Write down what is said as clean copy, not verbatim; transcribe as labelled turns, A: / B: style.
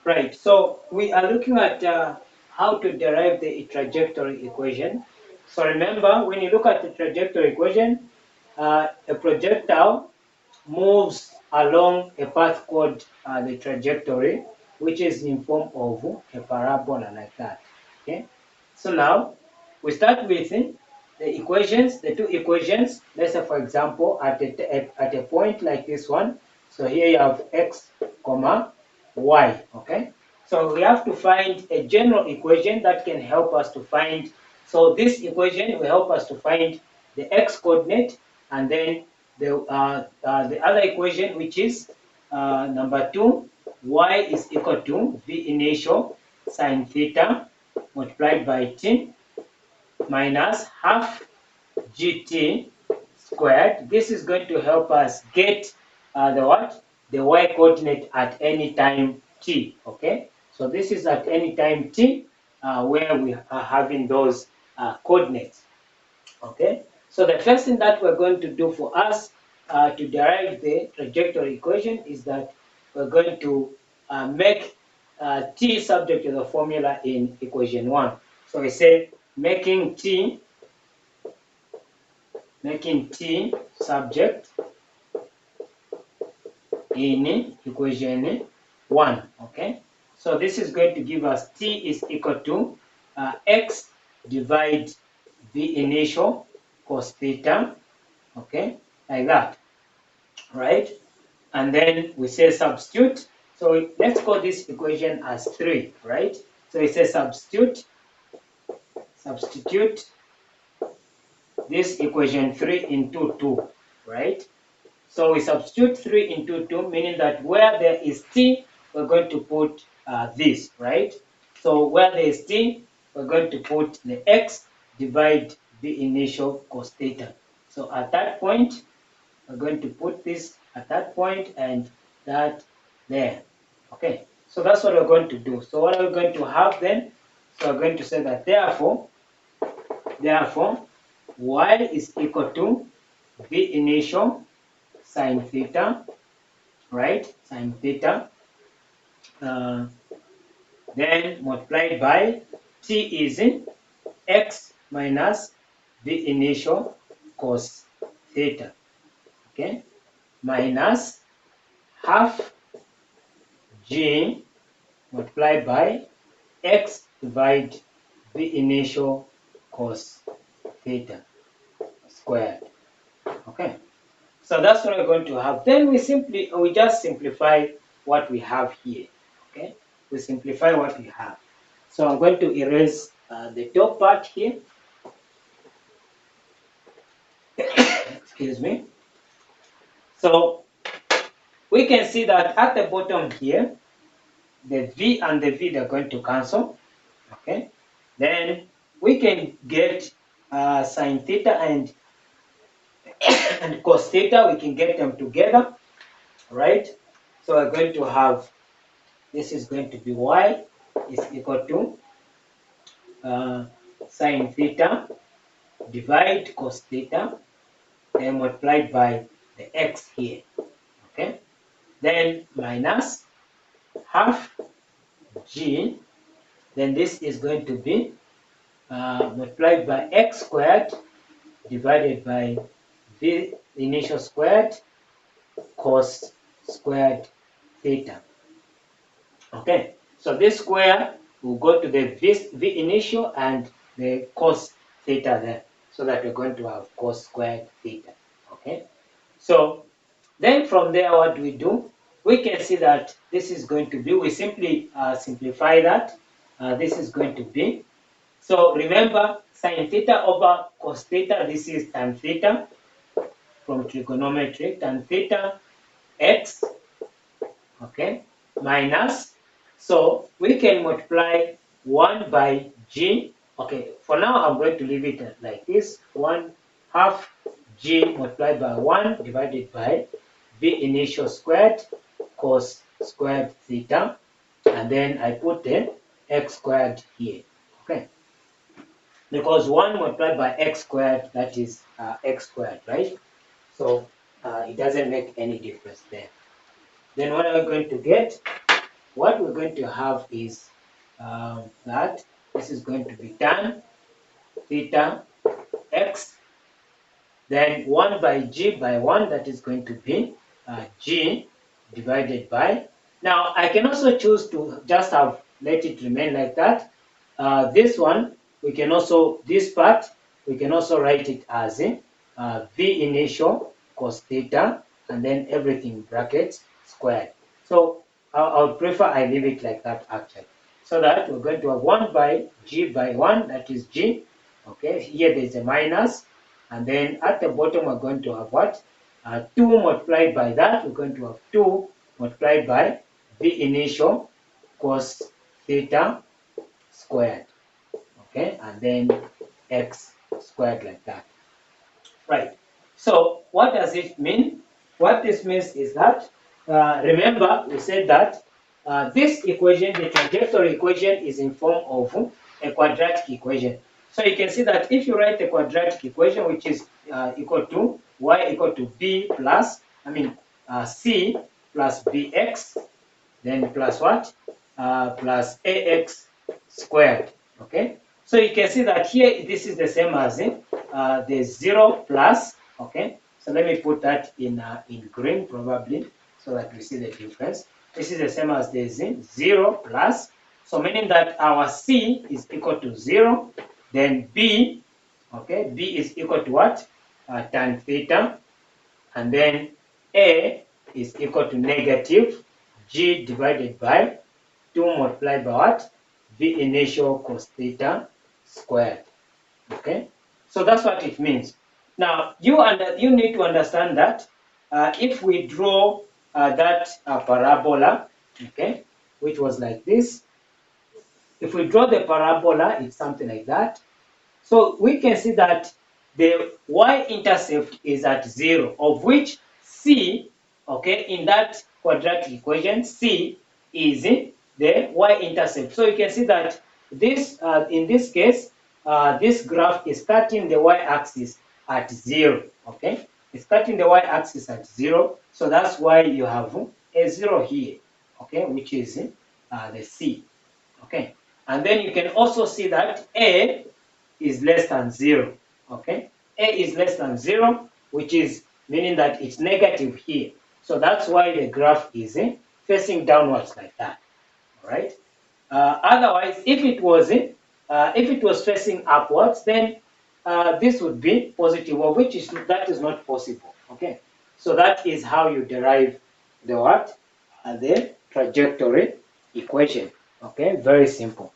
A: Right, so we are looking at how to derive the trajectory equation. So remember, when you look at the trajectory equation, a projectile moves along a path called the trajectory, which is in form of a parabola like that. Okay, so now we start with the equations, the two equations. Let's say, for example, at a point like this one. So here you have x comma y. Okay, so we have to find a general equation that can help us to find. So this equation will help us to find the x coordinate, and then the other equation, which is number 2, y is equal to v initial sine theta multiplied by t minus half gt squared. This is going to help us get the what? The y coordinate at any time t. Okay, so this is at any time t where we are having those coordinates. Okay, so the first thing that we're going to do for us to derive the trajectory equation is that we're going to make t subject to the formula in equation 1. So we say making t subject in equation 1. Okay, so this is going to give us t is equal to x divide v initial cos theta. Okay, like that, right? And then we say substitute. So let's call this equation as 3, right? So we say substitute this equation 3 into 2, right? So we substitute 3 into 2, meaning that where there is t, we're going to put this, right? So where there is t, we're going to put the x divide the initial cos theta. So at that point, we're going to put this at that point and that there. Okay, so that's what we're going to do. So what are we going to have then? So we're going to say that therefore, y is equal to v initial sine theta, right? Sine theta, then multiplied by t is in x minus v initial cos theta, okay? Minus half g multiplied by x divide v initial cos theta squared. Okay, so that's what we're going to have. Then we just simplify what we have here. Okay, we simplify what we have. So I'm going to erase the top part here. Excuse me. So we can see that at the bottom here, the v and the v are going to cancel. Okay, then we can get sine theta and cos theta. We can get them together, right? So we're going to have, this is going to be y is equal to sine theta divide cos theta, then multiplied by the x here. Okay, then minus half g, then this is going to be multiplied by x squared divided by v initial squared cos squared theta. Okay, so this square will go to the v initial and the cos theta there, so that we're going to have cos squared theta. Okay, so then from there, what do we do? We can see that this is going to be, we simply simplify that. This is going to be, so remember, sine theta over cos theta, this is tan theta from trigonometry, tan theta x, okay, minus, so we can multiply 1 by g. Okay, for now I'm going to leave it like this, 1 half g multiplied by 1 divided by v initial squared cos squared theta, and then I put the x squared here. Okay, because 1 multiplied by x squared, that is x squared, right? So it doesn't make any difference there. Then what are we going to get? what we're going to have is that this is going to be tan theta x, then 1 by g by 1, that is going to be g divided by. Now, I can also choose to just have let it remain like that. This one, we can also, this part, we can also write it as v initial cos theta, and then everything brackets squared. So I would prefer I leave it like that actually. So that we're going to have 1 by g by 1, that is g. Okay, here there's a minus, and then at the bottom we're going to have what? 2 multiplied by that, we're going to have 2 multiplied by the initial cos theta squared. Okay, and then x squared like that. Right. So what does it mean? What this means is that, remember we said that this equation, the trajectory equation, is in form of a quadratic equation. So you can see that if you write the quadratic equation, which is equal to y equal to b plus, c plus bx, then plus what? Plus ax squared. Okay, so you can see that here this is the same as the 0 plus. Okay, so let me put that in green probably so that we see the difference. This is the same as the 0 plus, so meaning that our c is equal to 0, then b, okay, b is equal to what? Tan theta, and then a is equal to negative g divided by 2 multiplied by what? V initial cos theta squared. Okay, so that's what it means. Now you need to understand that if we draw that parabola, okay, which was like this. If we draw the parabola, it's something like that. So we can see that the y-intercept is at 0, of which c, okay, in that quadratic equation, c is the y-intercept. So you can see that this, in this case, this graph is cutting the y-axis at 0, okay? It's cutting the y-axis at 0, so that's why you have a 0 here, okay, which is the c, okay? And then you can also see that a is less than 0. Okay, a is less than 0, which is meaning that it's negative here. So that's why the graph is facing downwards like that. All right. Otherwise, if it was facing upwards, then this would be positive, of which is that is not possible. Okay. So that is how you derive the what? The trajectory equation. Okay. Very simple.